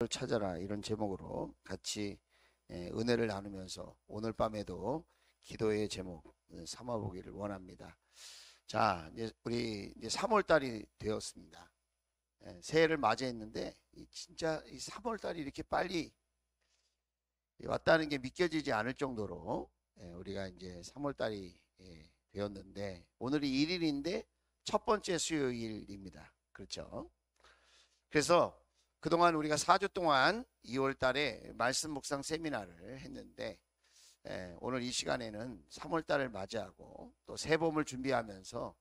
찾아라, 이런 제목으로 같이 은혜를 나누면서 오늘 밤에도 기도의 제목 삼아보기를 원합니다. 자, 우리 이제 3월 달이 되었습니다. 새해를 맞이했는데 진짜 이 3월 달이 이렇게 빨리 왔다는 게 믿겨지지 않을 정도로 우리가 이제 3월 달이 되었는데, 오늘이 1일인데 첫 번째 수요일입니다. 그렇죠? 그래서 그동안 우리가 4주 동안 2월 달에 말씀 묵상 세미나를 했는데, 오늘 이 시간에는 3월 달을 맞이하고 또 새봄을 준비하면서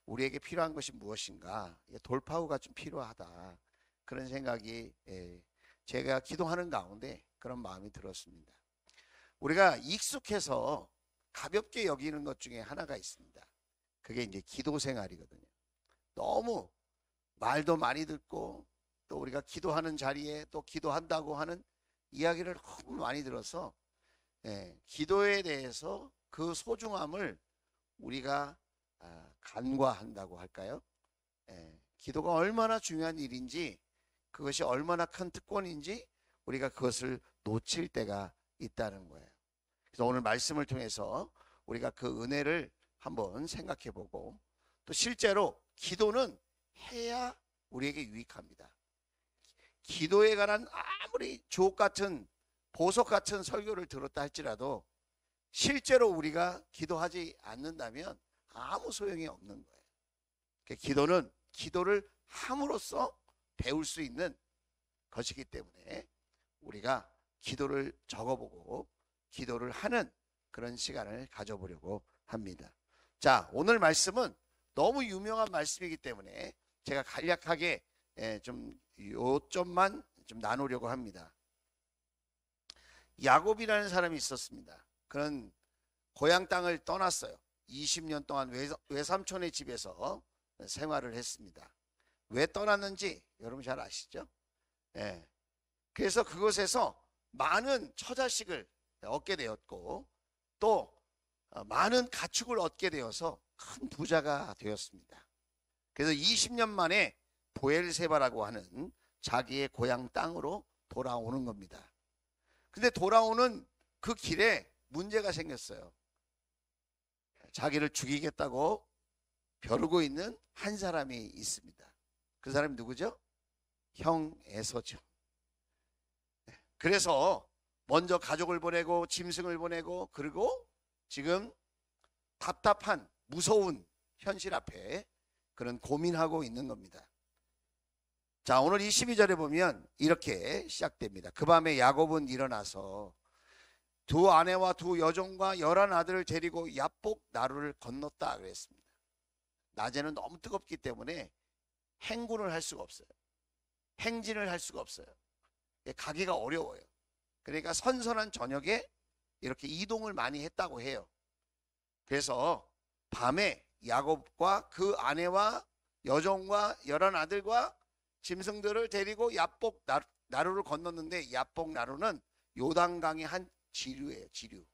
우리에게 필요한 것이 무엇인가, 돌파구가 좀 필요하다, 그런 생각이 제가 기도하는 가운데 그런 마음이 들었습니다. 우리가 익숙해서 가볍게 여기는 것 중에 하나가 있습니다. 그게 이제 기도 생활이거든요. 너무 말도 많이 듣고 또 우리가 기도하는 자리에 또 기도한다고 하는 이야기를 너무 많이 들어서 기도에 대해서 그 소중함을 우리가 간과한다고 할까요? 기도가 얼마나 중요한 일인지, 그것이 얼마나 큰 특권인지 우리가 그것을 놓칠 때가 있다는 거예요. 그래서 오늘 말씀을 통해서 우리가 그 은혜를 한번 생각해 보고, 또 실제로 기도는 해야 우리에게 유익합니다. 기도에 관한 아무리 주옥 같은 보석 같은 설교를 들었다 할지라도 실제로 우리가 기도하지 않는다면 아무 소용이 없는 거예요. 기도는 기도를 함으로써 배울 수 있는 것이기 때문에 우리가 기도를 적어보고 기도를 하는 그런 시간을 가져보려고 합니다. 자, 오늘 말씀은 너무 유명한 말씀이기 때문에 제가 간략하게 좀 요점만 좀 나누려고 합니다. 야곱이라는 사람이 있었습니다. 그는 고향 땅을 떠났어요. 20년 동안 외삼촌의 집에서 생활을 했습니다. 왜 떠났는지 여러분 잘 아시죠? 그래서 그곳에서 많은 처자식을 얻게 되었고, 또 많은 가축을 얻게 되어서 큰 부자가 되었습니다. 그래서 20년 만에 보엘세바라고 하는 자기의 고향 땅으로 돌아오는 겁니다. 근데 돌아오는 그 길에 문제가 생겼어요. 자기를 죽이겠다고 벼르고 있는 한 사람이 있습니다. 그 사람이 누구죠? 형 에서죠. 그래서 먼저 가족을 보내고 짐승을 보내고, 그리고 지금 답답한 무서운 현실 앞에 그런 고민하고 있는 겁니다. 자, 오늘 이 12절에 보면 이렇게 시작됩니다. 그 밤에 야곱은 일어나서 두 아내와 두 여종과 11 아들을 데리고 야복 나루를 건넜다 그랬습니다. 낮에는 너무 뜨겁기 때문에 행군을 할 수가 없어요. 행진을 할 수가 없어요. 가기가 어려워요. 그러니까 선선한 저녁에 이렇게 이동을 많이 했다고 해요. 그래서 밤에 야곱과 그 아내와 여종과 11 아들과 짐승들을 데리고 야복 나루를 건넜는데, 야복 나루는 요단강의 한 지류예요. 지류.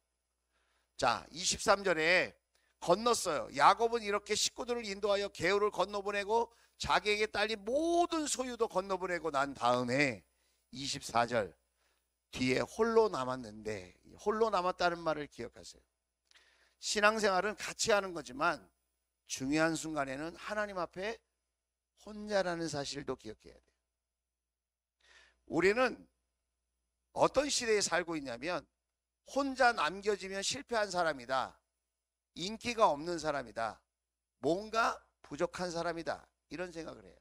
자, 23절에 건넜어요. 야곱은 이렇게 식구들을 인도하여 개울을 건너보내고 자기에게 딸린 모든 소유도 건너보내고 난 다음에 24절 뒤에 홀로 남았는데, 홀로 남았다는 말을 기억하세요. 신앙생활은 같이 하는 거지만 중요한 순간에는 하나님 앞에 혼자라는 사실도 기억해야 돼요. 우리는 어떤 시대에 살고 있냐면, 혼자 남겨지면 실패한 사람이다, 인기가 없는 사람이다, 뭔가 부족한 사람이다, 이런 생각을 해요.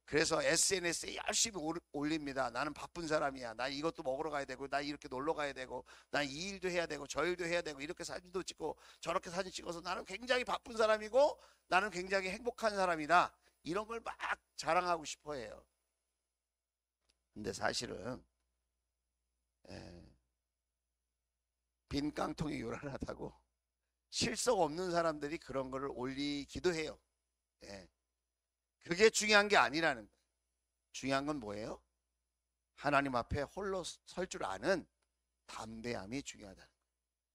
그래서 SNS에 열심히 올립니다. 나는 바쁜 사람이야. 나 이것도 먹으러 가야 되고, 나 이렇게 놀러 가야 되고, 나 이 일도 해야 되고, 저 일도 해야 되고, 이렇게 사진도 찍고 저렇게 사진 찍어서 나는 굉장히 바쁜 사람이고 나는 굉장히 행복한 사람이다, 이런 걸 막 자랑하고 싶어 해요. 근데 사실은 빈 깡통이 요란하다고, 실속 없는 사람들이 그런 거를 올리기도 해요. 그게 중요한 게 아니라는 거예요. 중요한 건 뭐예요? 하나님 앞에 홀로 설 줄 아는 담대함이 중요하다는 거예요.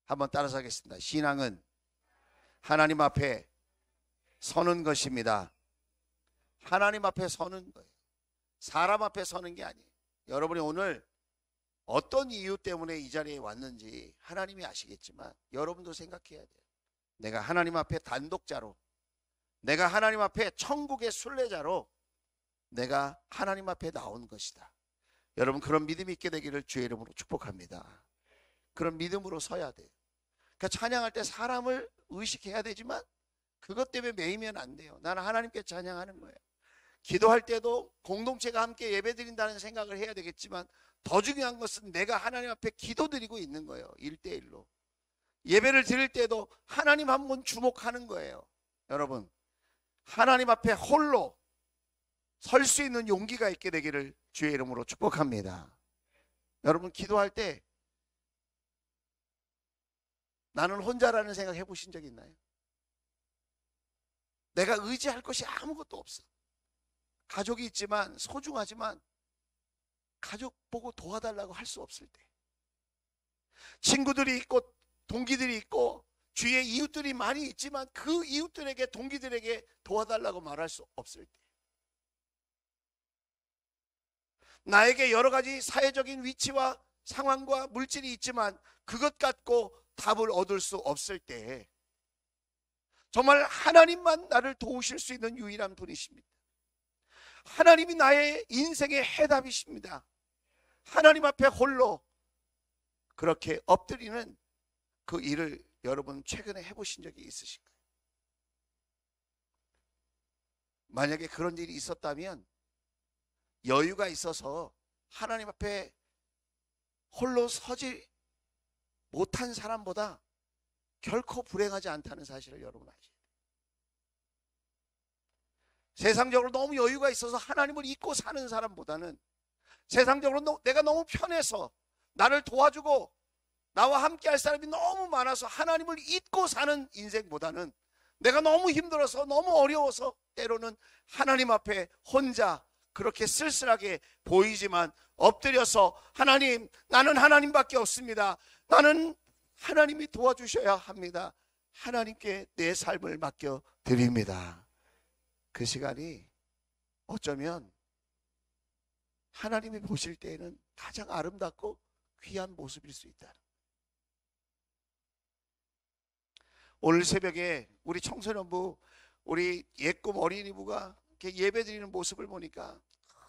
한번 따라서 하겠습니다. 신앙은 하나님 앞에 서는 것입니다. 하나님 앞에 서는 거예요. 사람 앞에 서는 게 아니에요. 여러분이 오늘 어떤 이유 때문에 이 자리에 왔는지 하나님이 아시겠지만 여러분도 생각해야 돼요. 내가 하나님 앞에 단독자로, 내가 하나님 앞에 천국의 순례자로 내가 하나님 앞에 나온 것이다. 여러분 그런 믿음이 있게 되기를 주의 이름으로 축복합니다. 그런 믿음으로 서야 돼요. 그러니까 찬양할 때 사람을 의식해야 되지만 그것 때문에 매이면 안 돼요. 나는 하나님께 찬양하는 거예요. 기도할 때도 공동체가 함께 예배드린다는 생각을 해야 되겠지만 더 중요한 것은 내가 하나님 앞에 기도드리고 있는 거예요. 1대1로. 예배를 드릴 때도 하나님 한 분 주목하는 거예요. 여러분 하나님 앞에 홀로 설 수 있는 용기가 있게 되기를 주의 이름으로 축복합니다. 여러분 기도할 때 나는 혼자라는 생각 해보신 적 있나요? 내가 의지할 것이 아무것도 없어. 가족이 있지만 소중하지만 가족 보고 도와달라고 할 수 없을 때, 친구들이 있고 동기들이 있고 주위에 이웃들이 많이 있지만 그 이웃들에게 동기들에게 도와달라고 말할 수 없을 때, 나에게 여러 가지 사회적인 위치와 상황과 물질이 있지만 그것 갖고 답을 얻을 수 없을 때 정말 하나님만 나를 도우실 수 있는 유일한 분이십니다. 하나님이 나의 인생의 해답이십니다. 하나님 앞에 홀로 그렇게 엎드리는 그 일을 여러분 최근에 해보신 적이 있으신가요? 만약에 그런 일이 있었다면 여유가 있어서 하나님 앞에 홀로 서지 못한 사람보다 결코 불행하지 않다는 사실을 여러분 아셔야 돼요. 세상적으로 너무 여유가 있어서 하나님을 잊고 사는 사람보다는 세상적으로 내가 너무 편해서 나를 도와주고 나와 함께 할 사람이 너무 많아서 하나님을 잊고 사는 인생보다는 내가 너무 힘들어서 너무 어려워서 때로는 하나님 앞에 혼자 그렇게 쓸쓸하게 보이지만 엎드려서 하나님, 나는 하나님밖에 없습니다. 나는 하나님이 도와주셔야 합니다. 하나님께 내 삶을 맡겨 드립니다. 그 시간이 어쩌면 하나님이 보실 때에는 가장 아름답고 귀한 모습일 수 있다. 오늘 새벽에 우리 청소년부, 우리 예꿈 어린이부가 이렇게 예배드리는 모습을 보니까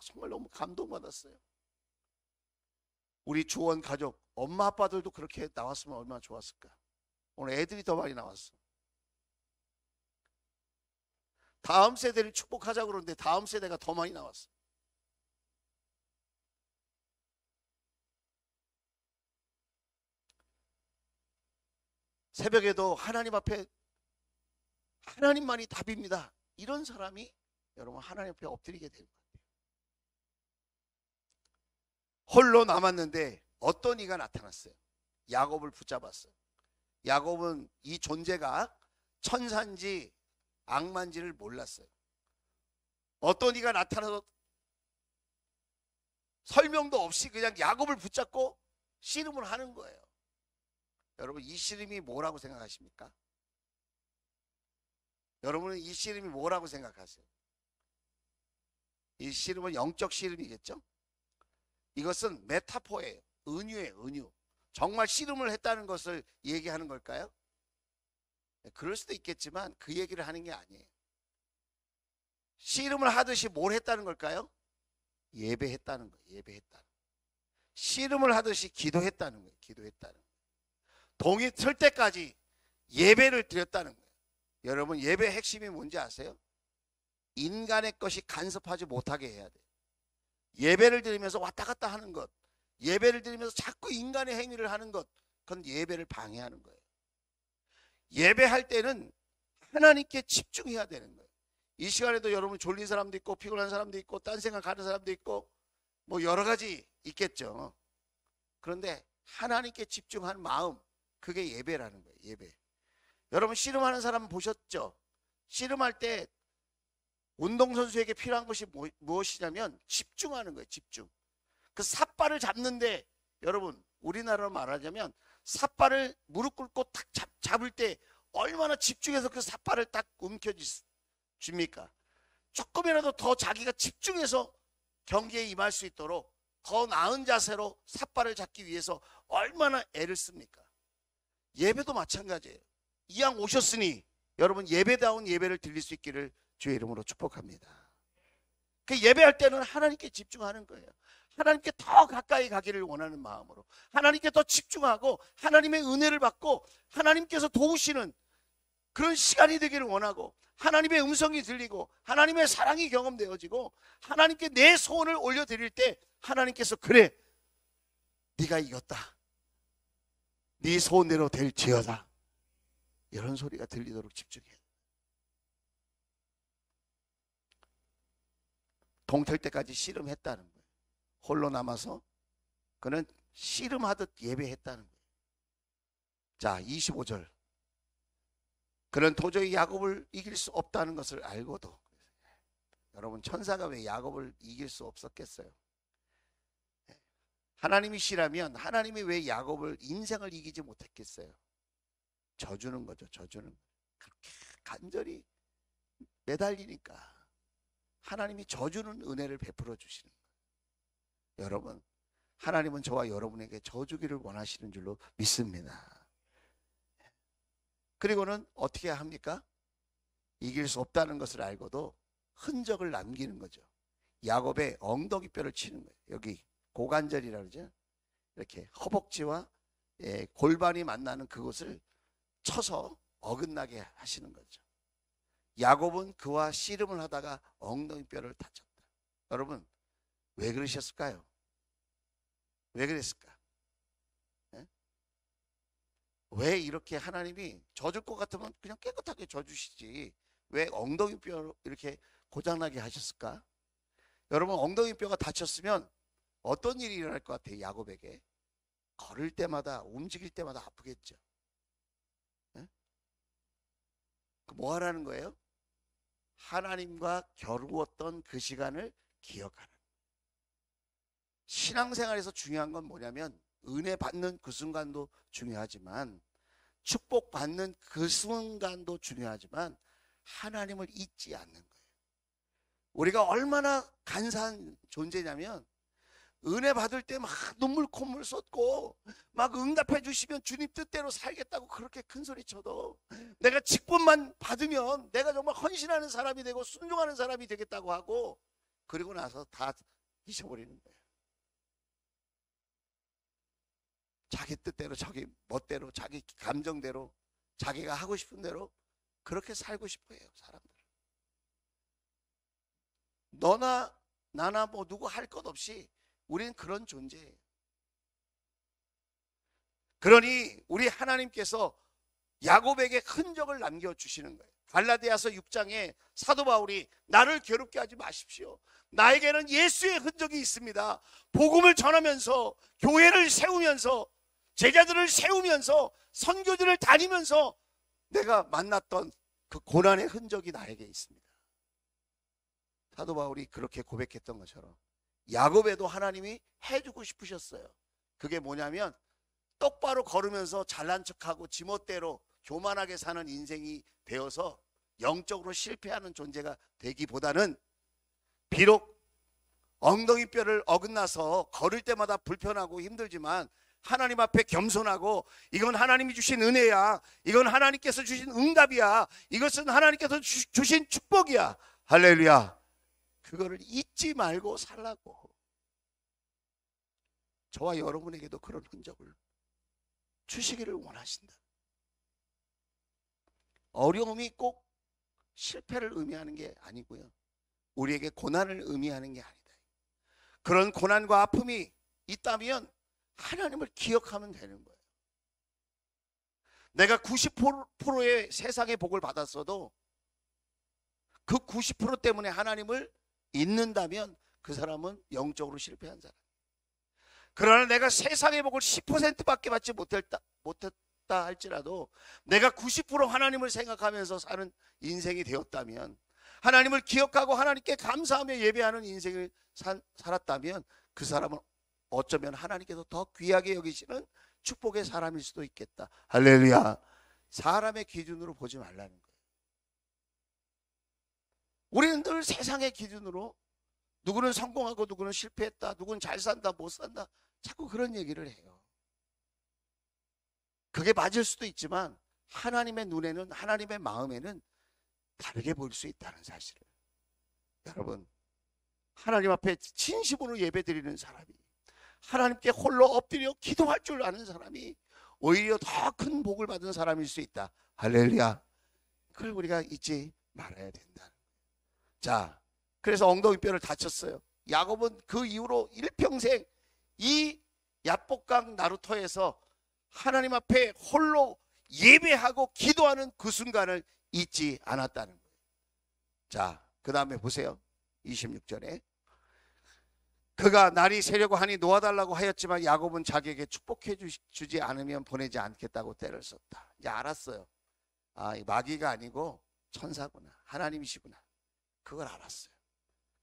정말 너무 감동받았어요. 우리 주원 가족, 엄마 아빠들도 그렇게 나왔으면 얼마나 좋았을까. 오늘 애들이 더 많이 나왔어. 다음 세대를 축복하자고 그러는데 다음 세대가 더 많이 나왔어. 새벽에도 하나님 앞에 하나님만이 답입니다. 이런 사람이 여러분 하나님 앞에 엎드리게 되는 것 같아요. 홀로 남았는데 어떤 이가 나타났어요. 야곱을 붙잡았어요. 야곱은 이 존재가 천사인지 악마인지를 몰랐어요. 어떤 이가 나타나서 설명도 없이 그냥 야곱을 붙잡고 씨름을 하는 거예요. 여러분 이 씨름이 뭐라고 생각하십니까? 여러분은 이 씨름이 뭐라고 생각하세요? 이 씨름은 영적 씨름이겠죠? 이것은 메타포예요. 은유예요. 은유. 정말 씨름을 했다는 것을 얘기하는 걸까요? 그럴 수도 있겠지만 그 얘기를 하는 게 아니에요. 씨름을 하듯이 뭘 했다는 걸까요? 예배했다는 거예요. 예배했다는 거예요. 씨름을 하듯이 기도했다는 거예요. 기도했다는 거예요. 동이 틀 때까지 예배를 드렸다는 거예요. 여러분 예배의 핵심이 뭔지 아세요? 인간의 것이 간섭하지 못하게 해야 돼요. 예배를 드리면서 왔다 갔다 하는 것, 예배를 드리면서 자꾸 인간의 행위를 하는 것, 그건 예배를 방해하는 거예요. 예배할 때는 하나님께 집중해야 되는 거예요. 이 시간에도 여러분 졸린 사람도 있고 피곤한 사람도 있고 딴 생각하는 사람도 있고 뭐 여러 가지 있겠죠. 그런데 하나님께 집중하는 마음, 그게 예배라는 거예요. 예배. 여러분 씨름하는 사람 보셨죠? 씨름할 때 운동선수에게 필요한 것이 무엇이냐면 집중하는 거예요. 집중. 그 삿발을 잡는데 여러분 우리나라로 말하자면 삿발을 무릎 꿇고 탁 잡을 때 얼마나 집중해서 그 삿발을 딱 움켜쥡니까? 조금이라도 더 자기가 집중해서 경기에 임할 수 있도록 더 나은 자세로 삿발을 잡기 위해서 얼마나 애를 씁니까? 예배도 마찬가지예요. 이왕 오셨으니 여러분 예배다운 예배를 드릴 수 있기를 주의 이름으로 축복합니다. 그 예배할 때는 하나님께 집중하는 거예요. 하나님께 더 가까이 가기를 원하는 마음으로 하나님께 더 집중하고 하나님의 은혜를 받고 하나님께서 도우시는 그런 시간이 되기를 원하고 하나님의 음성이 들리고 하나님의 사랑이 경험되어지고 하나님께 내 소원을 올려드릴 때 하나님께서 그래 네가 이겼다, 네 소원대로 될지어다, 이런 소리가 들리도록 집중해요. 동틀 때까지 씨름했다는 거예요. 홀로 남아서 그는 씨름하듯 예배했다는 거예요. 자, 25절. 그는 도저히 야곱을 이길 수 없다는 것을 알고도, 여러분 천사가 왜 야곱을 이길 수 없었겠어요? 하나님이시라면 하나님이 왜 야곱을 인생을 이기지 못했겠어요? 져주는 거죠. 져주는. 그렇게 간절히 매달리니까 하나님이 져주는 은혜를 베풀어 주시는 거예요. 여러분, 하나님은 저와 여러분에게 져주기를 원하시는 줄로 믿습니다. 그리고는 어떻게 합니까? 이길 수 없다는 것을 알고도 흔적을 남기는 거죠. 야곱의 엉덩이뼈를 치는 거예요. 여기 고관절이라고 그러죠. 이렇게 허벅지와 골반이 만나는 그곳을 쳐서 어긋나게 하시는 거죠. 야곱은 그와 씨름을 하다가 엉덩이뼈를 다쳤다. 여러분, 왜 그러셨을까요? 왜 그랬을까? 네? 왜 이렇게 하나님이 져줄 것 같으면 그냥 깨끗하게 져주시지 왜 엉덩이뼈 이렇게 고장나게 하셨을까? 여러분, 엉덩이뼈가 다쳤으면 어떤 일이 일어날 것 같아요? 야곱에게 걸을 때마다 움직일 때마다 아프겠죠. 네? 뭐 하라는 거예요? 하나님과 겨루었던 그 시간을 기억하는. 신앙생활에서 중요한 건 뭐냐면 은혜 받는 그 순간도 중요하지만 축복받는 그 순간도 중요하지만 하나님을 잊지 않는 거예요. 우리가 얼마나 간사한 존재냐면 은혜 받을 때 막 눈물 콧물 쏟고 막 응답해 주시면 주님 뜻대로 살겠다고 그렇게 큰 소리 쳐도 내가 직분만 받으면 내가 정말 헌신하는 사람이 되고 순종하는 사람이 되겠다고 하고 그리고 나서 다 잊어버리는 거예요. 자기 뜻대로 자기 멋대로 자기 감정대로 자기가 하고 싶은 대로 그렇게 살고 싶어 해요. 사람들 너나 나나 뭐 누구 할 것 없이 우리는 그런 존재예요. 그러니 우리 하나님께서 야곱에게 흔적을 남겨주시는 거예요. 갈라디아서 6장에 사도 바울이 나를 괴롭게 하지 마십시오. 나에게는 예수의 흔적이 있습니다. 복음을 전하면서 교회를 세우면서 제자들을 세우면서 선교지를 다니면서 내가 만났던 그 고난의 흔적이 나에게 있습니다. 사도 바울이 그렇게 고백했던 것처럼 야곱에도 하나님이 해주고 싶으셨어요. 그게 뭐냐면 똑바로 걸으면서 잘난 척하고 지멋대로 교만하게 사는 인생이 되어서 영적으로 실패하는 존재가 되기보다는 비록 엉덩이뼈를 어긋나서 걸을 때마다 불편하고 힘들지만 하나님 앞에 겸손하고 이건 하나님이 주신 은혜야, 이건 하나님께서 주신 응답이야, 이것은 하나님께서 주신 축복이야, 할렐루야. 그거를 잊지 말고 살라고. 저와 여러분에게도 그런 흔적을 주시기를 원하신다. 어려움이 꼭 실패를 의미하는 게 아니고요, 우리에게 고난을 의미하는 게 아니다. 그런 고난과 아픔이 있다면 하나님을 기억하면 되는 거예요. 내가 90%의 세상의 복을 받았어도 그 90% 때문에 하나님을 잊는다면 그 사람은 영적으로 실패한 사람. 그러나 내가 세상의 복을 10%밖에 받지 못했다 할지라도 내가 90% 하나님을 생각하면서 사는 인생이 되었다면, 하나님을 기억하고 하나님께 감사하며 예배하는 인생을 살았다면 그 사람은 어쩌면 하나님께서 더 귀하게 여기시는 축복의 사람일 수도 있겠다. 할렐루야. 사람의 기준으로 보지 말라는 거예요. 우리는 늘 세상의 기준으로 누구는 성공하고 누구는 실패했다. 누구는 잘 산다, 못 산다. 자꾸 그런 얘기를 해요. 그게 맞을 수도 있지만 하나님의 눈에는, 하나님의 마음에는 다르게 보일 수 있다는 사실을. 여러분, 하나님 앞에 진심으로 예배드리는 사람이, 하나님께 홀로 엎드려 기도할 줄 아는 사람이 오히려 더 큰 복을 받은 사람일 수 있다. 할렐루야. 그걸 우리가 잊지 말아야 된다. 자, 그래서 엉덩이뼈를 다쳤어요. 야곱은 그 이후로 일평생 이 야복강 나루터에서 하나님 앞에 홀로 예배하고 기도하는 그 순간을 잊지 않았다는 거예요. 자, 그 다음에 보세요. 26절에 그가 날이 새려고 하니 놓아달라고 하였지만 야곱은 자기에게 축복해 주지 않으면 보내지 않겠다고 때를 썼다. 이제 알았어요. 아, 이 마귀가 아니고 천사구나, 하나님이시구나. 그걸 알았어요.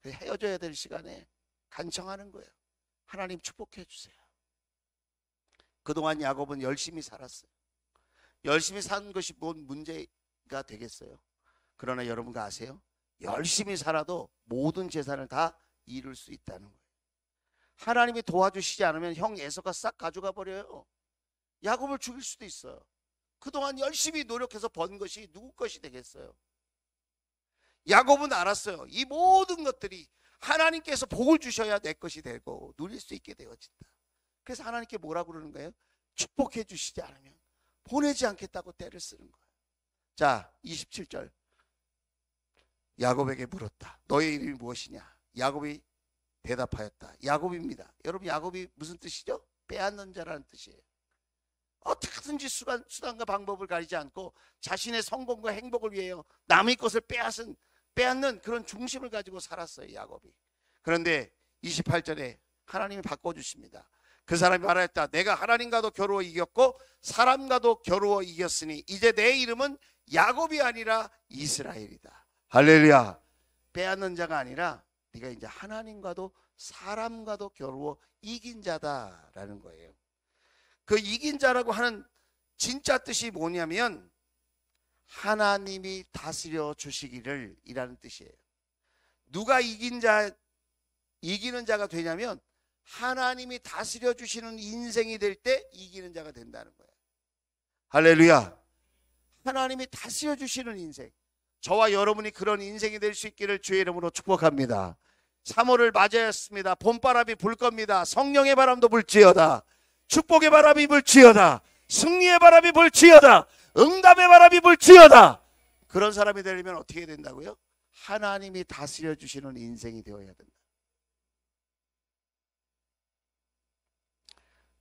헤어져야 될 시간에 간청하는 거예요. 하나님 축복해 주세요. 그동안 야곱은 열심히 살았어요. 열심히 사는 것이 뭔 문제가 되겠어요? 그러나 여러분가 아세요? 열심히 살아도 모든 재산을 다 이룰 수 있다는 거예요. 하나님이 도와주시지 않으면 형 에서가 싹 가져가 버려요. 야곱을 죽일 수도 있어요. 그동안 열심히 노력해서 번 것이 누구 것이 되겠어요? 야곱은 알았어요. 이 모든 것들이 하나님께서 복을 주셔야 내 것이 되고 누릴 수 있게 되어진다. 그래서 하나님께 뭐라고 그러는 거예요? 축복해 주시지 않으면 보내지 않겠다고 때를 쓰는 거예요. 자, 27절. 야곱에게 물었다. 너의 이름이 무엇이냐? 야곱이 대답하였다. 야곱입니다. 여러분, 야곱이 무슨 뜻이죠? 빼앗는 자라는 뜻이에요. 어떻게든지 수단과 방법을 가리지 않고 자신의 성공과 행복을 위하여 남의 것을 빼앗는 그런 중심을 가지고 살았어요, 야곱이. 그런데 28절에 하나님이 바꿔주십니다. 그 사람이 말하였다. 내가 하나님과도 겨루어 이겼고 사람과도 겨루어 이겼으니 이제 내 이름은 야곱이 아니라 이스라엘이다. 할렐루야. 빼앗는 자가 아니라 네가 이제 하나님과도 사람과도 겨루어 이긴 자다라는 거예요. 그 이긴 자라고 하는 진짜 뜻이 뭐냐면 하나님이 다스려 주시기를 이라는 뜻이에요. 누가 이기는 자가 되냐면 하나님이 다스려 주시는 인생이 될 때 이기는 자가 된다는 거예요. 할렐루야. 하나님이 다스려 주시는 인생, 저와 여러분이 그런 인생이 될 수 있기를 주의 이름으로 축복합니다. 3월을 맞이했습니다. 봄바람이 불 겁니다. 성령의 바람도 불지어다. 축복의 바람이 불지어다. 승리의 바람이 불지어다. 응답의 바람이 불지어다. 그런 사람이 되려면 어떻게 된다고요? 하나님이 다스려 주시는 인생이 되어야 된다.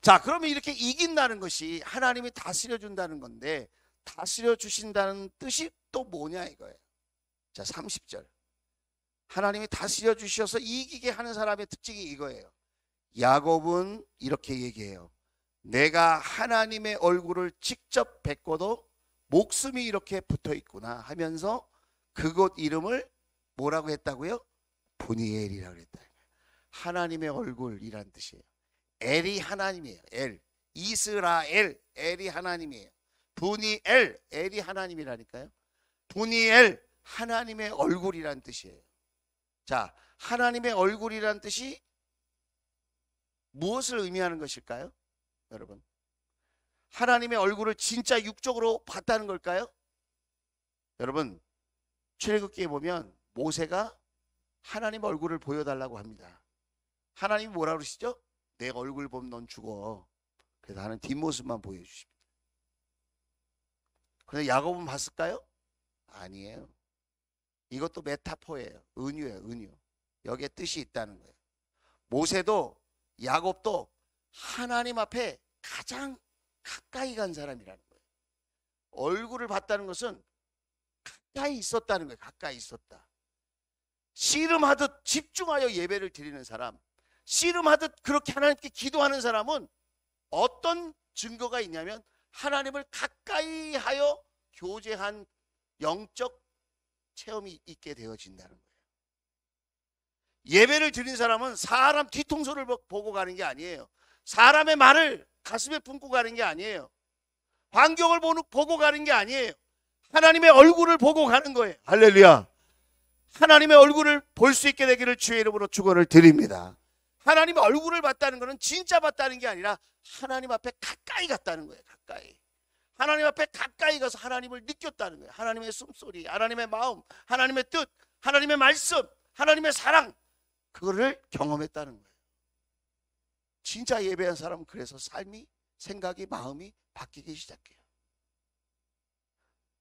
자, 그러면 이렇게 이긴다는 것이 하나님이 다스려 준다는 건데 다스려 주신다는 뜻이 또 뭐냐 이거예요. 자, 30절. 하나님이 다스려 주셔서 이기게 하는 사람의 특징이 이거예요. 야곱은 이렇게 얘기해요. 내가 하나님의 얼굴을 직접 뵙고도 목숨이 이렇게 붙어 있구나 하면서 그곳 이름을 뭐라고 했다고요? 브니엘이라고 했다. 하나님의 얼굴이란 뜻이에요. 엘이 하나님이에요. 엘. 이스라엘, 엘이 하나님이에요. 브니엘, 엘이 하나님이라니까요. 브니엘, 하나님의 얼굴이란 뜻이에요. 자, 하나님의 얼굴이란 뜻이 무엇을 의미하는 것일까요? 여러분, 하나님의 얼굴을 진짜 육적으로 봤다는 걸까요? 여러분, 출애굽기에 보면 모세가 하나님 얼굴을 보여달라고 합니다. 하나님이 뭐라고 그러시죠? 내 얼굴 보면 넌 죽어. 그래서 하는 뒷모습만 보여주십니다. 그런데 야곱은 봤을까요? 아니에요. 이것도 메타포예요. 은유예요, 은유. 여기에 뜻이 있다는 거예요. 모세도 야곱도 하나님 앞에 가장 가까이 간 사람이라는 거예요. 얼굴을 봤다는 것은 가까이 있었다는 거예요. 가까이 있었다. 씨름하듯 집중하여 예배를 드리는 사람, 씨름하듯 그렇게 하나님께 기도하는 사람은 어떤 증거가 있냐면 하나님을 가까이 하여 교제한 영적 체험이 있게 되어진다는 거예요. 예배를 드린 사람은 사람 뒤통수를 보고 가는 게 아니에요. 사람의 말을 가슴에 품고 가는 게 아니에요. 환경을 보고 가는 게 아니에요. 하나님의 얼굴을 보고 가는 거예요. 할렐루야. 하나님의 얼굴을 볼 수 있게 되기를 주의 이름으로 축원을 드립니다. 하나님의 얼굴을 봤다는 것은 진짜 봤다는 게 아니라 하나님 앞에 가까이 갔다는 거예요. 가까이. 하나님 앞에 가까이 가서 하나님을 느꼈다는 거예요. 하나님의 숨소리, 하나님의 마음, 하나님의 뜻, 하나님의 말씀, 하나님의 사랑, 그거를 경험했다는 거예요. 진짜 예배한 사람은 그래서 삶이, 생각이, 마음이 바뀌기 시작해요.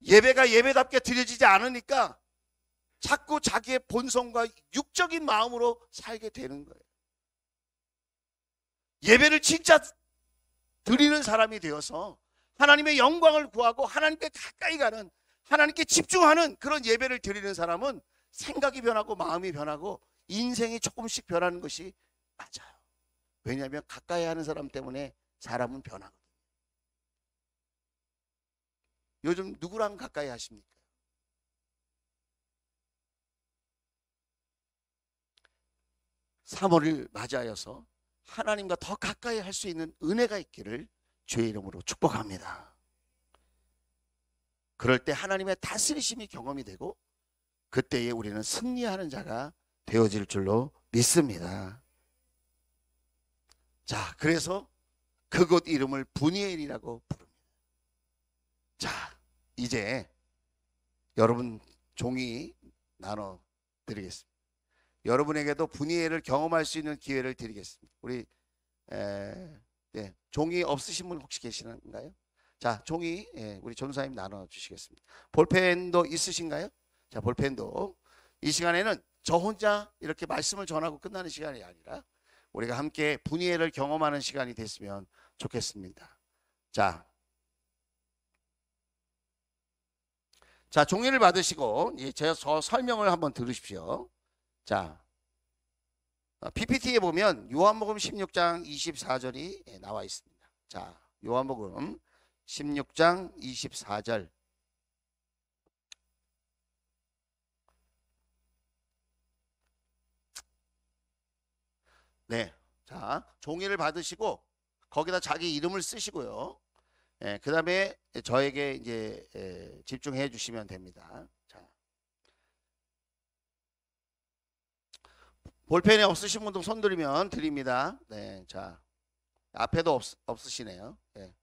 예배가 예배답게 드려지지 않으니까 자꾸 자기의 본성과 육적인 마음으로 살게 되는 거예요. 예배를 진짜 드리는 사람이 되어서 하나님의 영광을 구하고 하나님께 가까이 가는, 하나님께 집중하는 그런 예배를 드리는 사람은 생각이 변하고 마음이 변하고 인생이 조금씩 변하는 것이 맞아요. 왜냐하면 가까이 하는 사람 때문에 사람은 변하거든요. 요즘 누구랑 가까이 하십니까? 3월을 맞이하여서 하나님과 더 가까이 할 수 있는 은혜가 있기를 주의 이름으로 축복합니다. 그럴 때 하나님의 다스리심이 경험이 되고 그때에 우리는 승리하는 자가 되어질 줄로 믿습니다. 자, 그래서 그곳 이름을 브니엘이라고 부릅니다. 자, 이제 여러분 종이 나눠 드리겠습니다. 여러분에게도 브니엘을 경험할 수 있는 기회를 드리겠습니다. 우리 종이 없으신 분 혹시 계시는가요? 자, 종이 우리 전사님 나눠 주시겠습니다. 볼펜도 있으신가요? 자, 볼펜도. 이 시간에는 저 혼자 이렇게 말씀을 전하고 끝나는 시간이 아니라 우리가 함께 브니엘을 경험하는 시간이 됐으면 좋겠습니다. 자, 종이를 받으시고 제가 저 설명을 한번 들으십시오. 자, PPT에 보면 요한복음 16장 24절이 나와 있습니다. 자, 요한복음 16장 24절. 네, 자, 종이를 받으시고 거기다 자기 이름을 쓰시고요. 그 다음에 저에게 이제 집중해 주시면 됩니다. 자, 볼펜이 없으신 분도 손 들면 드립니다. 네, 자, 앞에도 없으시네요. 네.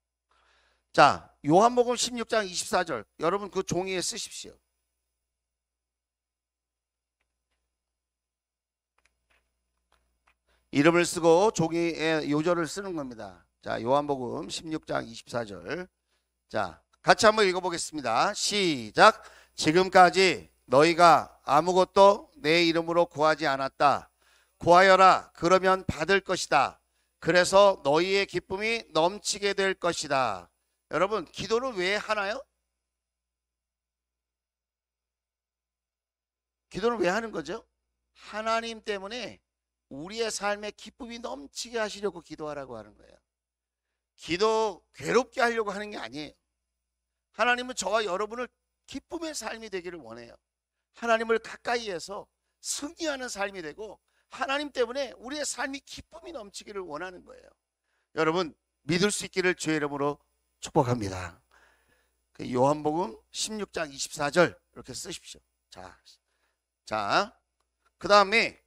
자, 요한복음 16장 24절 여러분 그 종이에 쓰십시오. 이름을 쓰고 종이에 요절을 쓰는 겁니다. 자, 요한복음 16장 24절. 자, 같이 한번 읽어보겠습니다. 시작. 지금까지 너희가 아무것도 내 이름으로 구하지 않았다. 구하여라. 그러면 받을 것이다. 그래서 너희의 기쁨이 넘치게 될 것이다. 여러분, 기도를 왜 하나요? 기도를 왜 하는 거죠? 하나님 때문에 우리의 삶에 기쁨이 넘치게 하시려고 기도하라고 하는 거예요. 기도 괴롭게 하려고 하는 게 아니에요. 하나님은 저와 여러분을 기쁨의 삶이 되기를 원해요. 하나님을 가까이 해서 승리하는 삶이 되고 하나님 때문에 우리의 삶이 기쁨이 넘치기를 원하는 거예요. 여러분 믿을 수 있기를 주의 이름으로 축복합니다. 요한복음 16장 24절 이렇게 쓰십시오. 자, 그 다음에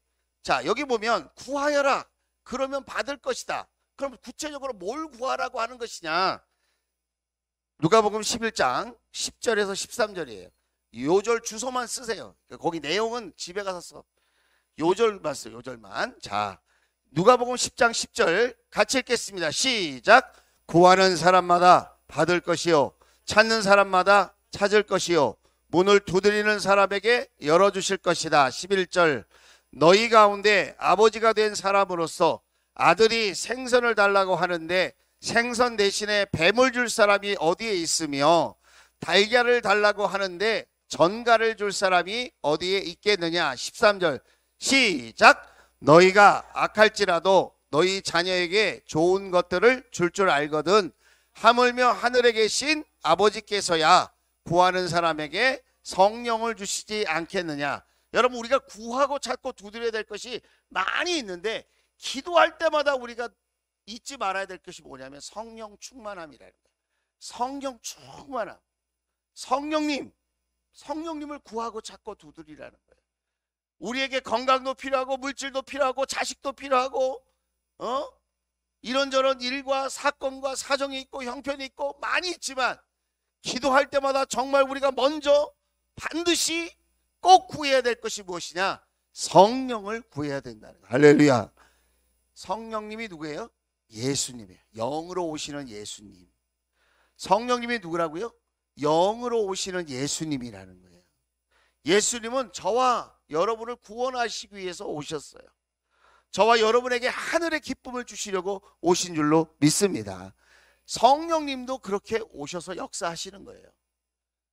자, 여기 보면 구하여라. 그러면 받을 것이다. 그럼 구체적으로 뭘 구하라고 하는 것이냐? 누가복음 11장 10절에서 13절이에요. 요절 주소만 쓰세요. 거기 내용은 집에 가서 써. 요절만 써요. 요절만. 자, 누가복음 10장 10절 같이 읽겠습니다. 시작. 구하는 사람마다 받을 것이요 찾는 사람마다 찾을 것이요 문을 두드리는 사람에게 열어주실 것이다. 11절. 너희 가운데 아버지가 된 사람으로서 아들이 생선을 달라고 하는데 생선 대신에 뱀을 줄 사람이 어디에 있으며 달걀을 달라고 하는데 전갈을 줄 사람이 어디에 있겠느냐. 13절 시작. 너희가 악할지라도 너희 자녀에게 좋은 것들을 줄 줄 알거든 하물며 하늘에 계신 아버지께서야 구하는 사람에게 성령을 주시지 않겠느냐. 여러분 우리가 구하고 찾고 두드려야 될 것이 많이 있는데 기도할 때마다 우리가 잊지 말아야 될 것이 뭐냐면 성령 충만함이라는 거예요. 성령 충만함. 성령님을 구하고 찾고 두드리라는 거예요. 우리에게 건강도 필요하고 물질도 필요하고 자식도 필요하고 이런저런 일과 사건과 사정이 있고 형편이 있고 많이 있지만 기도할 때마다 정말 우리가 먼저 반드시 꼭 구해야 될 것이 무엇이냐? 성령을 구해야 된다는 거예요. 할렐루야. 성령님이 누구예요? 예수님이에요. 영으로 오시는 예수님. 성령님이 누구라고요? 영으로 오시는 예수님이라는 거예요. 예수님은 저와 여러분을 구원하시기 위해서 오셨어요. 저와 여러분에게 하늘의 기쁨을 주시려고 오신 줄로 믿습니다. 성령님도 그렇게 오셔서 역사하시는 거예요.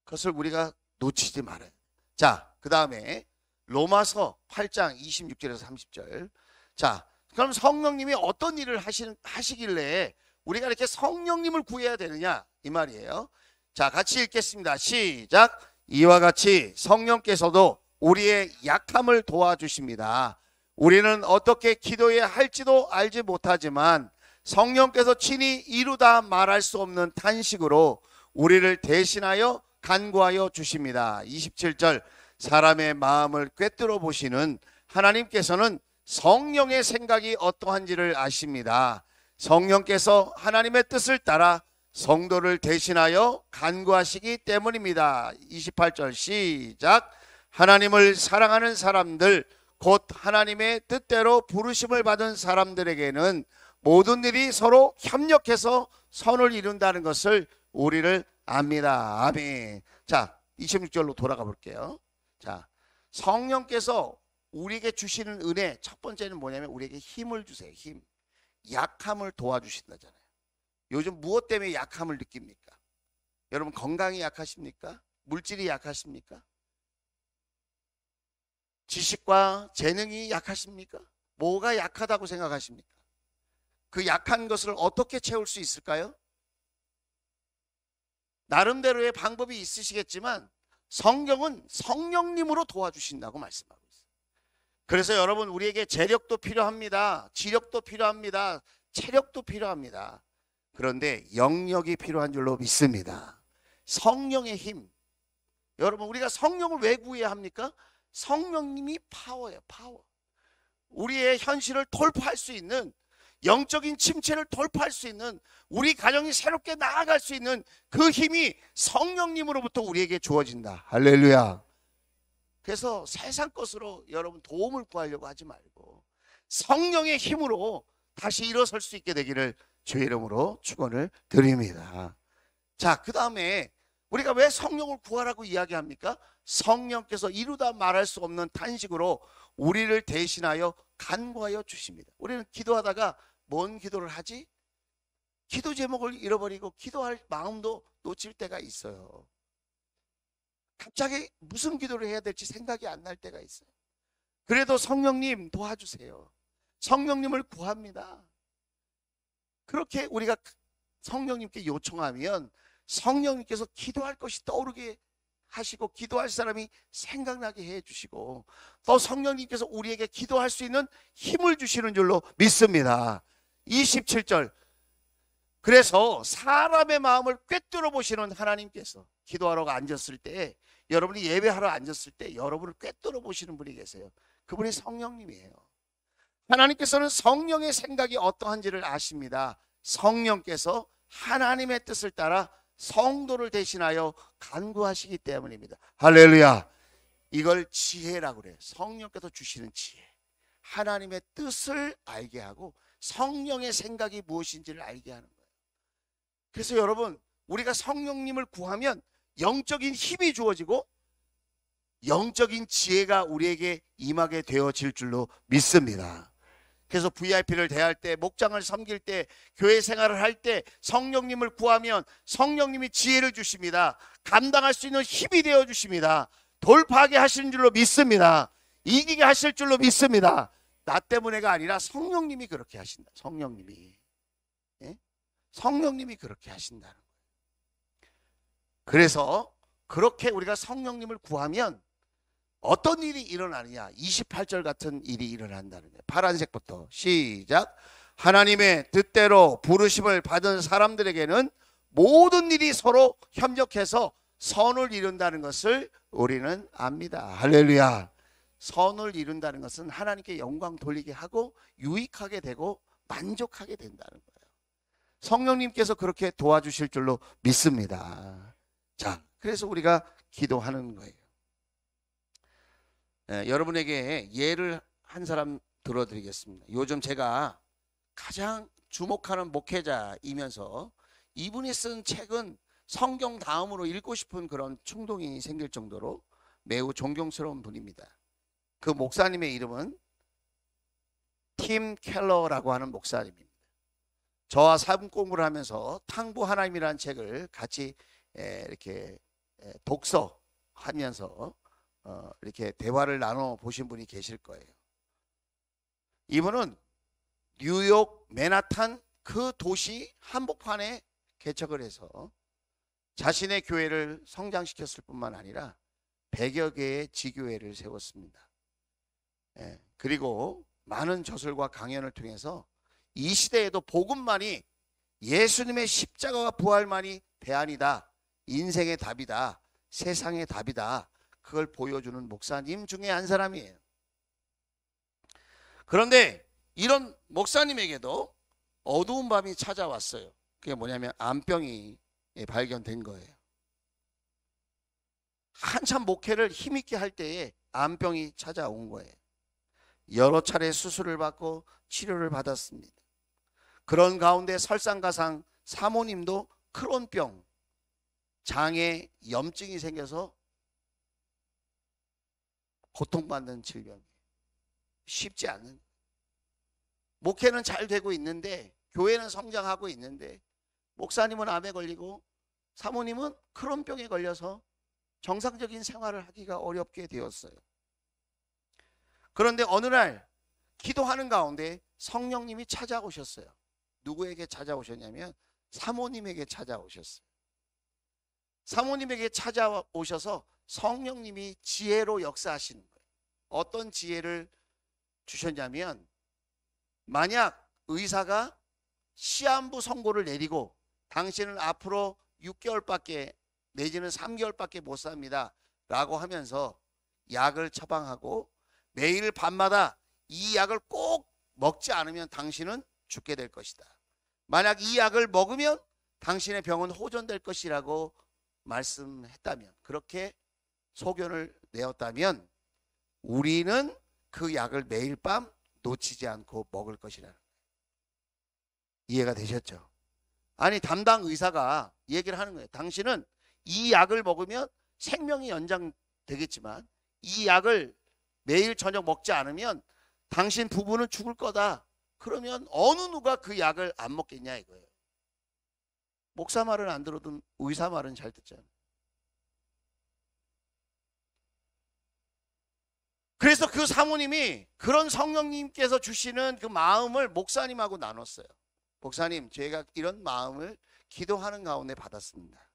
그것을 우리가 놓치지 말아요. 자, 그 다음에 로마서 8장 26절에서 30절. 자, 그럼 성령님이 어떤 일을 하시길래 우리가 이렇게 성령님을 구해야 되느냐 이 말이에요. 자, 같이 읽겠습니다. 시작. 이와 같이 성령께서도 우리의 약함을 도와주십니다. 우리는 어떻게 기도해야 할지도 알지 못하지만 성령께서 친히 이루다 말할 수 없는 탄식으로 우리를 대신하여 간구하여 주십니다. 27절. 사람의 마음을 꿰뚫어 보시는 하나님께서는 성령의 생각이 어떠한지를 아십니다. 성령께서 하나님의 뜻을 따라 성도를 대신하여 간구하시기 때문입니다. 28절 시작. 하나님을 사랑하는 사람들 곧 하나님의 뜻대로 부르심을 받은 사람들에게는 모든 일이 서로 협력해서 선을 이룬다는 것을 우리를 압니다. 아멘. 자, 26절로 돌아가 볼게요. 자, 성령께서 우리에게 주시는 은혜 첫 번째는 뭐냐면 우리에게 힘을 주세요. 힘. 약함을 도와주신다잖아요. 요즘 무엇 때문에 약함을 느낍니까? 여러분 건강이 약하십니까? 물질이 약하십니까? 지식과 재능이 약하십니까? 뭐가 약하다고 생각하십니까? 그 약한 것을 어떻게 채울 수 있을까요? 나름대로의 방법이 있으시겠지만 성경은 성령님으로 도와주신다고 말씀하고 있어요. 그래서 여러분 우리에게 재력도 필요합니다. 지력도 필요합니다. 체력도 필요합니다. 그런데 영역이 필요한 줄로 믿습니다. 성령의 힘. 여러분 우리가 성령을 왜 구해야 합니까? 성령님이 파워예요. 파워. 우리의 현실을 돌파할 수 있는, 영적인 침체를 돌파할 수 있는, 우리 가정이 새롭게 나아갈 수 있는 그 힘이 성령님으로부터 우리에게 주어진다. 할렐루야. 그래서 세상 것으로 여러분 도움을 구하려고 하지 말고 성령의 힘으로 다시 일어설 수 있게 되기를 주의 이름으로 축원을 드립니다. 자, 그 다음에 우리가 왜 성령을 구하라고 이야기합니까? 성령께서 이루다 말할 수 없는 탄식으로 우리를 대신하여 간구하여 주십니다. 우리는 기도하다가 뭔 기도를 하지? 기도 제목을 잃어버리고 기도할 마음도 놓칠 때가 있어요. 갑자기 무슨 기도를 해야 될지 생각이 안 날 때가 있어요. 그래도 성령님 도와주세요. 성령님을 구합니다. 그렇게 우리가 성령님께 요청하면 성령님께서 기도할 것이 떠오르게 하시고 기도할 사람이 생각나게 해주시고 또 성령님께서 우리에게 기도할 수 있는 힘을 주시는 줄로 믿습니다. 27절. 그래서 사람의 마음을 꿰뚫어 보시는 하나님께서 기도하러 앉았을 때, 여러분이 예배하러 앉았을 때 여러분을 꿰뚫어 보시는 분이 계세요. 그분이 성령님이에요. 하나님께서는 성령의 생각이 어떠한지를 아십니다. 성령께서 하나님의 뜻을 따라 성도를 대신하여 간구하시기 때문입니다. 할렐루야. 이걸 지혜라고 그래요. 성령께서 주시는 지혜. 하나님의 뜻을 알게 하고 성령의 생각이 무엇인지를 알게 하는 거예요. 그래서 여러분 우리가 성령님을 구하면 영적인 힘이 주어지고 영적인 지혜가 우리에게 임하게 되어질 줄로 믿습니다. 그래서 VIP를 대할 때, 목장을 섬길 때, 교회 생활을 할 때 성령님을 구하면 성령님이 지혜를 주십니다. 감당할 수 있는 힘이 되어 주십니다. 돌파하게 하시는 줄로 믿습니다. 이기게 하실 줄로 믿습니다. 나 때문에가 아니라 성령님이 그렇게 하신다. 성령님이. 예? 성령님이 그렇게 하신다는 거예요. 그래서 그렇게 우리가 성령님을 구하면 어떤 일이 일어나느냐? 28절 같은 일이 일어난다는 거예요. 파란색부터 시작. 하나님의 뜻대로 부르심을 받은 사람들에게는 모든 일이 서로 협력해서 선을 이룬다는 것을 우리는 압니다. 할렐루야. 선을 이룬다는 것은 하나님께 영광 돌리게 하고 유익하게 되고 만족하게 된다는 거예요. 성령님께서 그렇게 도와주실 줄로 믿습니다. 자, 그래서 우리가 기도하는 거예요. 여러분에게 예를 한 사람 들어드리겠습니다. 요즘 제가 가장 주목하는 목회자이면서 이분이 쓴 책은 성경 다음으로 읽고 싶은 그런 충동이 생길 정도로 매우 존경스러운 분입니다. 그 목사님의 이름은 팀 켈러라고 하는 목사님입니다. 저와 사분 공부를 하면서 탕부 하나님이라는 책을 같이 이렇게 독서하면서 이렇게 대화를 나눠 보신 분이 계실 거예요. 이분은 뉴욕 맨하탄 그 도시 한복판에 개척을 해서 자신의 교회를 성장시켰을 뿐만 아니라 100여 개의 지교회를 세웠습니다. 그리고 많은 저술과 강연을 통해서 이 시대에도 복음만이, 예수님의 십자가와 부활만이 대안이다, 인생의 답이다, 세상의 답이다, 그걸 보여주는 목사님 중에 한 사람이에요. 그런데 이런 목사님에게도 어두운 밤이 찾아왔어요. 그게 뭐냐면 암병이 발견된 거예요. 한참 목회를 힘있게 할 때에 암병이 찾아온 거예요. 여러 차례 수술을 받고 치료를 받았습니다. 그런 가운데 설상가상 사모님도 크론병, 장에 염증이 생겨서 고통받는 질병이에요. 쉽지 않은. 목회는 잘 되고 있는데, 교회는 성장하고 있는데, 목사님은 암에 걸리고 사모님은 크론병에 걸려서 정상적인 생활을 하기가 어렵게 되었어요. 그런데 어느 날 기도하는 가운데 성령님이 찾아오셨어요. 누구에게 찾아오셨냐면 사모님에게 찾아오셨어요. 사모님에게 찾아오셔서 성령님이 지혜로 역사하시는 거예요. 어떤 지혜를 주셨냐면, 만약 의사가 시한부 선고를 내리고 당신은 앞으로 6개월밖에 내지는 3개월밖에 못 삽니다 라고 하면서 약을 처방하고 매일 밤마다 이 약을 꼭 먹지 않으면 당신은 죽게 될 것이다. 만약 이 약을 먹으면 당신의 병은 호전될 것이라고 말씀했다면, 그렇게 소견을 내었다면 우리는 그 약을 매일 밤 놓치지 않고 먹을 것이라는 거예요. 이해가 되셨죠? 아니, 담당 의사가 얘기를 하는 거예요. 당신은 이 약을 먹으면 생명이 연장되겠지만 이 약을 매일 저녁 먹지 않으면 당신 부부는 죽을 거다. 그러면 어느 누가 그 약을 안 먹겠냐 이거예요. 목사 말은 안 들어도 의사 말은 잘 듣잖아요. 그래서 그 사모님이 그런 성령님께서 주시는 그 마음을 목사님하고 나눴어요. 목사님, 제가 이런 마음을 기도하는 가운데 받았습니다.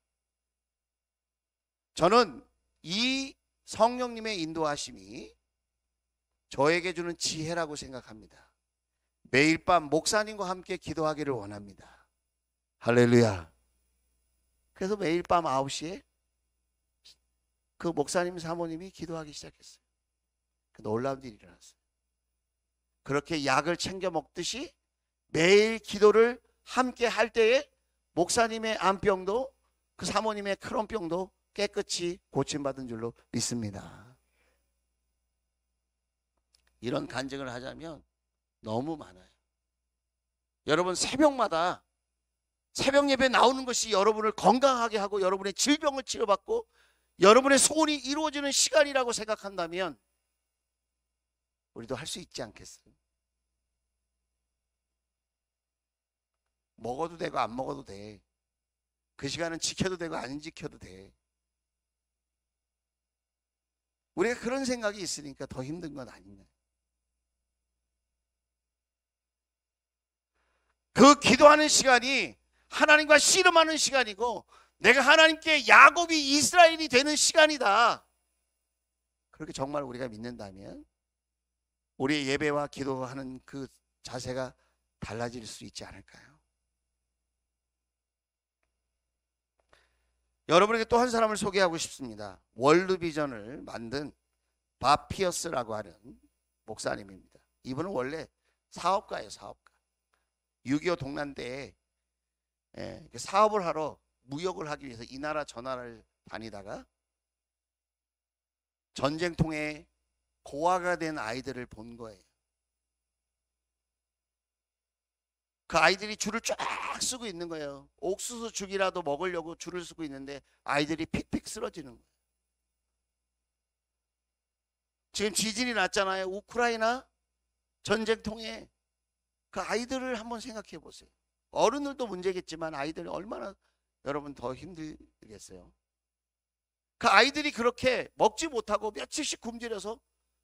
저는 이 성령님의 인도하심이 저에게 주는 지혜라고 생각합니다. 매일 밤 목사님과 함께 기도하기를 원합니다. 할렐루야. 그래서 매일 밤 9시에 그 목사님 사모님이 기도하기 시작했어요. 놀라운 일이 일어났어요. 그렇게 약을 챙겨 먹듯이 매일 기도를 함께 할 때에 목사님의 암병도 그 사모님의 크론병도 깨끗이 고침받은 줄로 믿습니다. 이런 간증을 하자면 너무 많아요. 여러분, 새벽마다 새벽 예배 나오는 것이 여러분을 건강하게 하고 여러분의 질병을 치료받고 여러분의 소원이 이루어지는 시간이라고 생각한다면 우리도 할 수 있지 않겠어요? 먹어도 되고 안 먹어도 돼. 그 시간은 지켜도 되고 안 지켜도 돼. 우리가 그런 생각이 있으니까 더 힘든 건 아닌가요? 그 기도하는 시간이 하나님과 씨름하는 시간이고 내가 하나님께 야곱이 이스라엘이 되는 시간이다. 그렇게 정말 우리가 믿는다면 우리의 예배와 기도하는 그 자세가 달라질 수 있지 않을까요? 여러분에게 또 한 사람을 소개하고 싶습니다. 월드비전을 만든 바피어스라고 하는 목사님입니다. 이분은 원래 사업가예요, 사업가. 6.25 동란 때에 사업을 하러 무역을 하기 위해서 이 나라 저 나라를 다니다가 전쟁통에 고아가 된 아이들을 본 거예요. 그 아이들이 줄을 쫙 쓰고 있는 거예요. 옥수수 죽이라도 먹으려고 줄을 쓰고 있는데 아이들이 픽픽 쓰러지는 거예요. 지금 지진이 났잖아요. 우크라이나 전쟁통에 그 아이들을 한번 생각해 보세요. 어른들도 문제겠지만 아이들이 얼마나 여러분 더 힘들겠어요. 그 아이들이 그렇게 먹지 못하고 며칠씩 굶주려서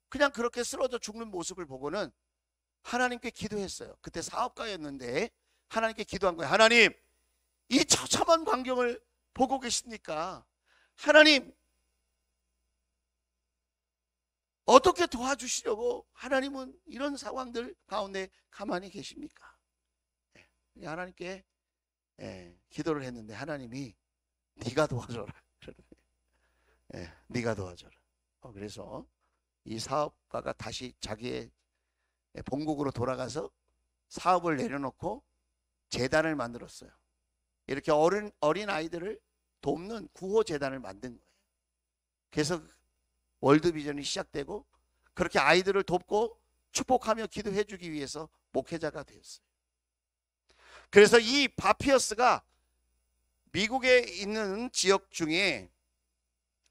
그냥 그렇게 쓰러져 죽는 모습을 보고는 하나님께 기도했어요. 그때 사업가였는데 하나님께 기도한 거예요. 하나님, 이 처참한 광경을 보고 계십니까? 하나님, 어떻게 도와주시려고 하나님은 이런 상황들 가운데 가만히 계십니까? 하나님께 기도를 했는데 하나님이 네가 도와줘라. 네가 도와줘라. 그래서 이 사업가가 다시 자기의 본국으로 돌아가서 사업을 내려놓고 재단을 만들었어요. 이렇게 어린 아이들을 돕는 구호 재단을 만든 거예요. 그래서 월드비전이 시작되고 그렇게 아이들을 돕고 축복하며 기도해 주기 위해서 목회자가 되었어요. 그래서 이 바피어스가 미국에 있는 지역 중에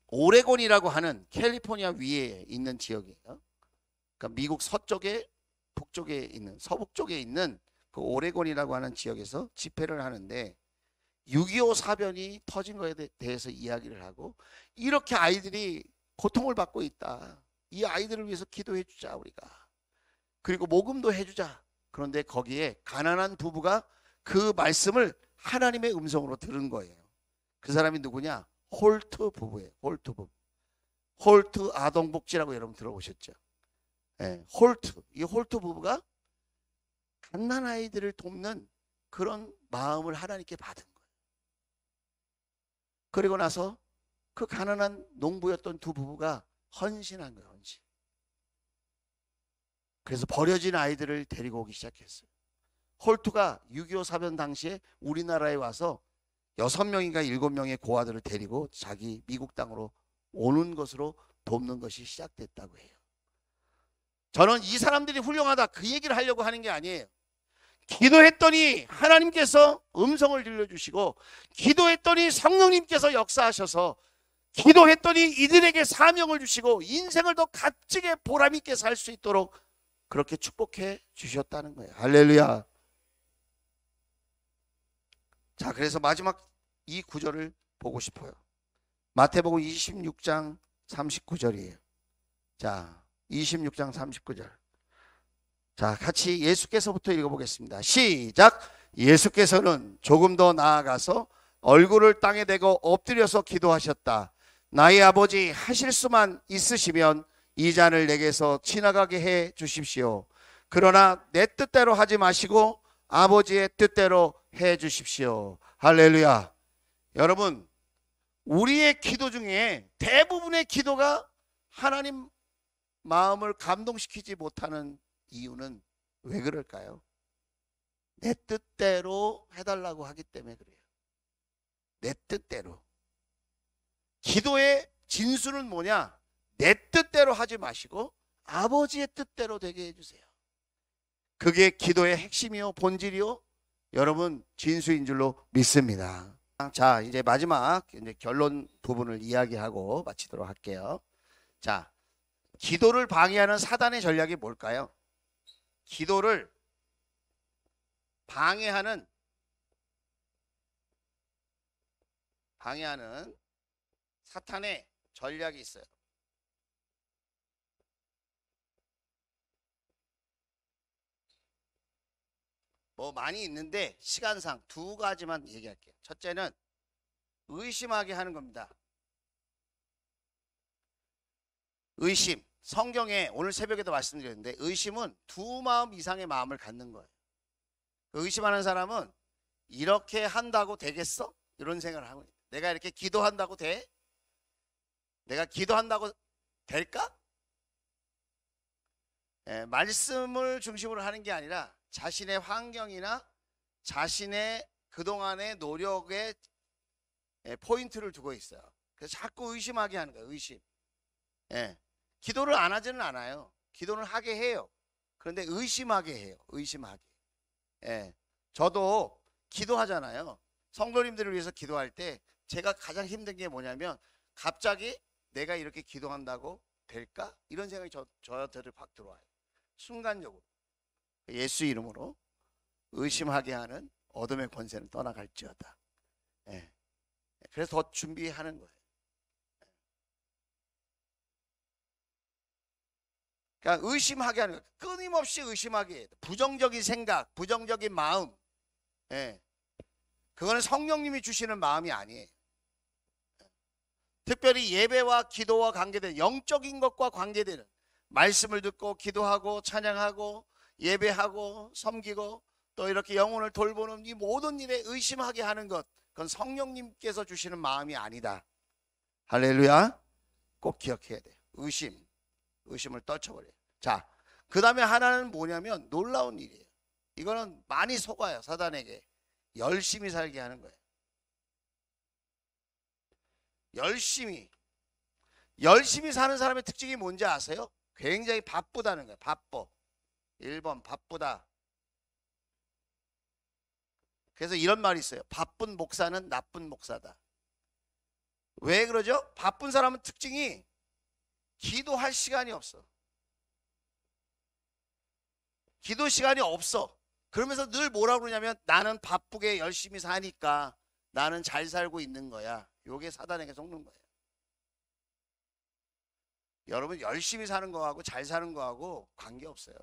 오레곤이라고 하는 캘리포니아 위에 있는 지역이에요. 그러니까 미국 서쪽에 북쪽에 있는 서북 쪽에 있는 그 오레곤이라고 하는 지역에서 집회를 하는데 6.25 사변이 터진 것에 대해서 이야기를 하고 이렇게 아이들이 고통을 받고 있다. 이 아이들을 위해서 기도해 주자 우리가. 그리고 모금도 해주자. 그런데 거기에 가난한 부부가 그 말씀을 하나님의 음성으로 들은 거예요. 그 사람이 누구냐? 홀트 부부예요. 홀트 부부. 홀트 아동복지라고 여러분 들어보셨죠? 홀트. 이 홀트 부부가 갓난 아이들을 돕는 그런 마음을 하나님께 받은 거예요. 그리고 나서 그 가난한 농부였던 두 부부가 헌신한 거예요. 헌신. 그래서 버려진 아이들을 데리고 오기 시작했어요. 홀트가 6.25 사변 당시에 우리나라에 와서 6명인가 7명의 고아들을 데리고 자기 미국 땅으로 오는 것으로 돕는 것이 시작됐다고 해요. 저는 이 사람들이 훌륭하다 그 얘기를 하려고 하는 게 아니에요. 기도했더니 하나님께서 음성을 들려주시고 기도했더니 성령님께서 역사하셔서 기도했더니 이들에게 사명을 주시고 인생을 더 값지게 보람있게 살 수 있도록 그렇게 축복해 주셨다는 거예요. 할렐루야. 자, 그래서 마지막 이 구절을 보고 싶어요. 마태복음 26장 39절이에요. 자, 26장 39절. 자, 같이 예수께서부터 읽어보겠습니다. 시작. 예수께서는 조금 더 나아가서 얼굴을 땅에 대고 엎드려서 기도하셨다. 나의 아버지, 하실 수만 있으시면 이 잔을 내게서 지나가게 해 주십시오. 그러나 내 뜻대로 하지 마시고 아버지의 뜻대로 해 주십시오. 할렐루야. 여러분, 우리의 기도 중에 대부분의 기도가 하나님 마음을 감동시키지 못하는 이유는 왜 그럴까요? 내 뜻대로 해달라고 하기 때문에 그래요. 내 뜻대로. 기도의 진수는 뭐냐? 내 뜻대로 하지 마시고 아버지의 뜻대로 되게 해주세요. 그게 기도의 핵심이요 본질이요 여러분 진수인 줄로 믿습니다. 자, 이제 마지막 이제 결론 부분을 이야기하고 마치도록 할게요. 자, 기도를 방해하는 사단의 전략이 뭘까요? 기도를 방해하는 사탄의 전략이 있어요. 뭐 많이 있는데 시간상 두 가지만 얘기할게요. 첫째는 의심하게 하는 겁니다. 의심. 성경에 오늘 새벽에도 말씀드렸는데 의심은 두 마음 이상의 마음을 갖는 거예요. 의심하는 사람은 이렇게 한다고 되겠어? 이런 생각을 하고 있어요. 내가 이렇게 기도한다고 돼? 내가 기도한다고 될까? 말씀을 중심으로 하는 게 아니라 자신의 환경이나 자신의 그동안의 노력에 포인트를 두고 있어요. 그래서 자꾸 의심하게 하는 거예요. 의심. 기도를 안 하지는 않아요. 기도는 하게 해요. 그런데 의심하게 해요. 의심하게. 저도 기도하잖아요. 성도님들을 위해서 기도할 때 제가 가장 힘든 게 뭐냐면 갑자기 내가 이렇게 기도한다고 될까? 이런 생각이 저한테를 확 들어와요. 순간적으로. 예수 이름으로 의심하게 하는 어둠의 권세는 떠나갈지어다. 그래서 더 준비하는 거예요. 그러니까 의심하게 하는 거예요. 끊임없이 의심하게 해요. 부정적인 생각, 부정적인 마음. 그거는 성령님이 주시는 마음이 아니에요. 특별히 예배와 기도와 관계되는 영적인 것과 관계되는 말씀을 듣고 기도하고 찬양하고 예배하고 섬기고 또 이렇게 영혼을 돌보는 이 모든 일에 의심하게 하는 것, 그건 성령님께서 주시는 마음이 아니다. 할렐루야. 꼭 기억해야 돼요. 의심을 떨쳐버려요. 자, 그 다음에 하나는 뭐냐면 놀라운 일이에요. 이거는 많이 속아요. 사단에게. 열심히 살게 하는 거예요. 열심히 사는 사람의 특징이 뭔지 아세요? 굉장히 바쁘다는 거예요. 바빠. 1번 바쁘다. 그래서 이런 말이 있어요. 바쁜 목사는 나쁜 목사다. 왜 그러죠? 바쁜 사람은 특징이 기도할 시간이 없어. 기도 시간이 없어. 그러면서 늘 뭐라고 그러냐면 나는 바쁘게 열심히 사니까 나는 잘 살고 있는 거야. 요게 사단에게 속는 거예요. 여러분 열심히 사는 거하고 잘 사는 거하고 관계없어요.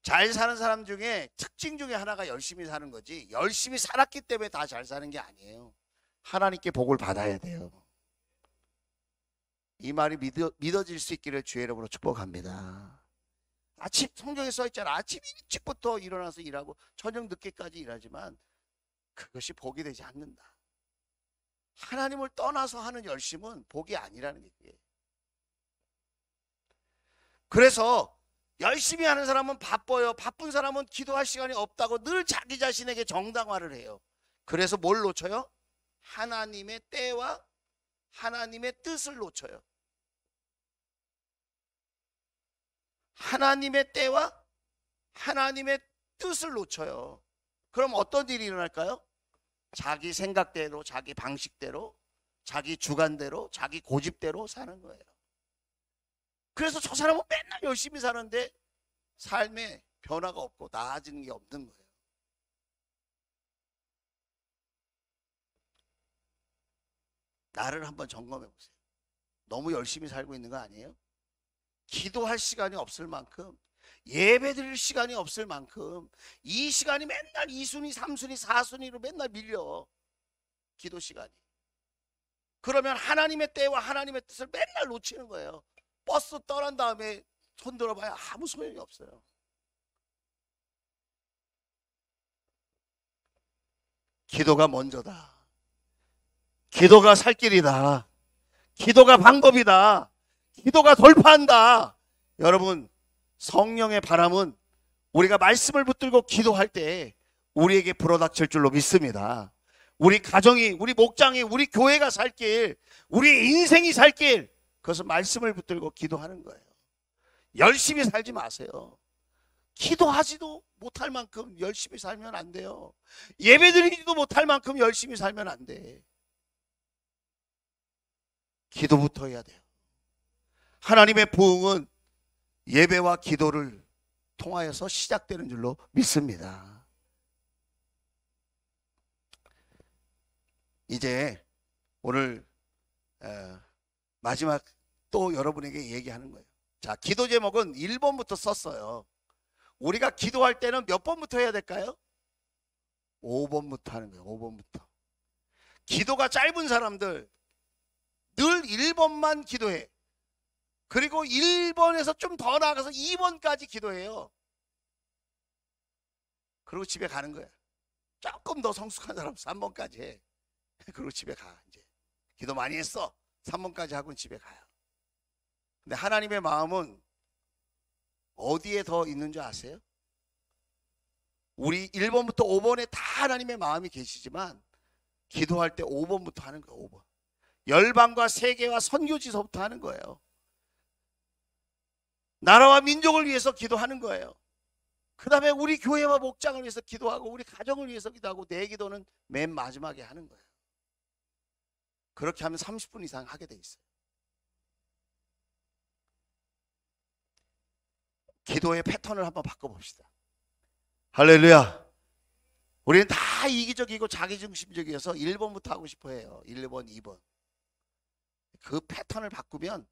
잘 사는 사람 중에 특징 중에 하나가 열심히 사는 거지, 열심히 살았기 때문에 다 잘 사는 게 아니에요. 하나님께 복을 받아야 돼요. 이 말이 믿어질 수 있기를 주의 이름으로 축복합니다. 아침 성경에 써 있잖아. 아침 일찍부터 일어나서 일하고 저녁 늦게까지 일하지만 그것이 복이 되지 않는다. 하나님을 떠나서 하는 열심은 복이 아니라는 얘기예요. 그래서 열심히 하는 사람은 바빠요. 바쁜 사람은 기도할 시간이 없다고 늘 자기 자신에게 정당화를 해요. 그래서 뭘 놓쳐요? 하나님의 때와 하나님의 뜻을 놓쳐요. 하나님의 때와 하나님의 뜻을 놓쳐요. 그럼 어떤 일이 일어날까요? 자기 생각대로, 자기 방식대로, 자기 주관대로, 자기 고집대로 사는 거예요. 그래서 저 사람은 맨날 열심히 사는데 삶에 변화가 없고 나아지는 게 없는 거예요. 나를 한번 점검해 보세요. 너무 열심히 살고 있는 거 아니에요? 기도할 시간이 없을 만큼, 예배 드릴 시간이 없을 만큼 이 시간이 맨날 2순위, 3순위, 4순위로 맨날 밀려. 기도 시간이. 그러면 하나님의 때와 하나님의 뜻을 맨날 놓치는 거예요. 버스 떠난 다음에 손 들어봐야 아무 소용이 없어요. 기도가 먼저다. 기도가 살 길이다. 기도가 방법이다. 기도가 돌파한다. 여러분, 성령의 바람은 우리가 말씀을 붙들고 기도할 때 우리에게 불어닥칠 줄로 믿습니다. 우리 가정이, 우리 목장이, 우리 교회가 살 길, 우리 인생이 살 길, 그것은 말씀을 붙들고 기도하는 거예요. 열심히 살지 마세요. 기도하지도 못할 만큼 열심히 살면 안 돼요. 예배드리지도 못할 만큼 열심히 살면 안 돼. 기도부터 해야 돼요. 하나님의 부흥은 예배와 기도를 통하여서 시작되는 줄로 믿습니다. 이제 오늘 마지막 또 여러분에게 얘기하는 거예요. 자, 기도 제목은 1번부터 썼어요. 우리가 기도할 때는 몇 번부터 해야 될까요? 5번부터 하는 거예요. 5번부터. 기도가 짧은 사람들 늘 1번만 기도해. 그리고 1번에서 좀 더 나아가서 2번까지 기도해요. 그리고 집에 가는 거예요. 조금 더 성숙한 사람 3번까지 해. 그리고 집에 가. 이제 기도 많이 했어. 3번까지 하고는 집에 가요. 근데 하나님의 마음은 어디에 더 있는 줄 아세요? 우리 1번부터 5번에 다 하나님의 마음이 계시지만 기도할 때 5번부터 하는 거예요. 5번. 열방과 세계와 선교지서부터 하는 거예요. 나라와 민족을 위해서 기도하는 거예요. 그 다음에 우리 교회와 목장을 위해서 기도하고 우리 가정을 위해서 기도하고 내 기도는 맨 마지막에 하는 거예요. 그렇게 하면 30분 이상 하게 돼 있어요. 기도의 패턴을 한번 바꿔봅시다. 할렐루야. 우리는 다 이기적이고 자기중심적이어서 1번부터 하고 싶어 해요. 1번, 2번. 그 패턴을 바꾸면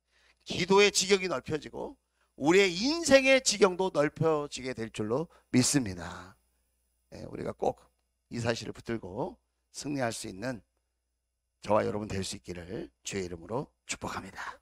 기도의 지경이 넓혀지고 우리의 인생의 지경도 넓혀지게 될 줄로 믿습니다. 우리가 꼭 이 사실을 붙들고 승리할 수 있는 저와 여러분 될 수 있기를 주의 이름으로 축복합니다.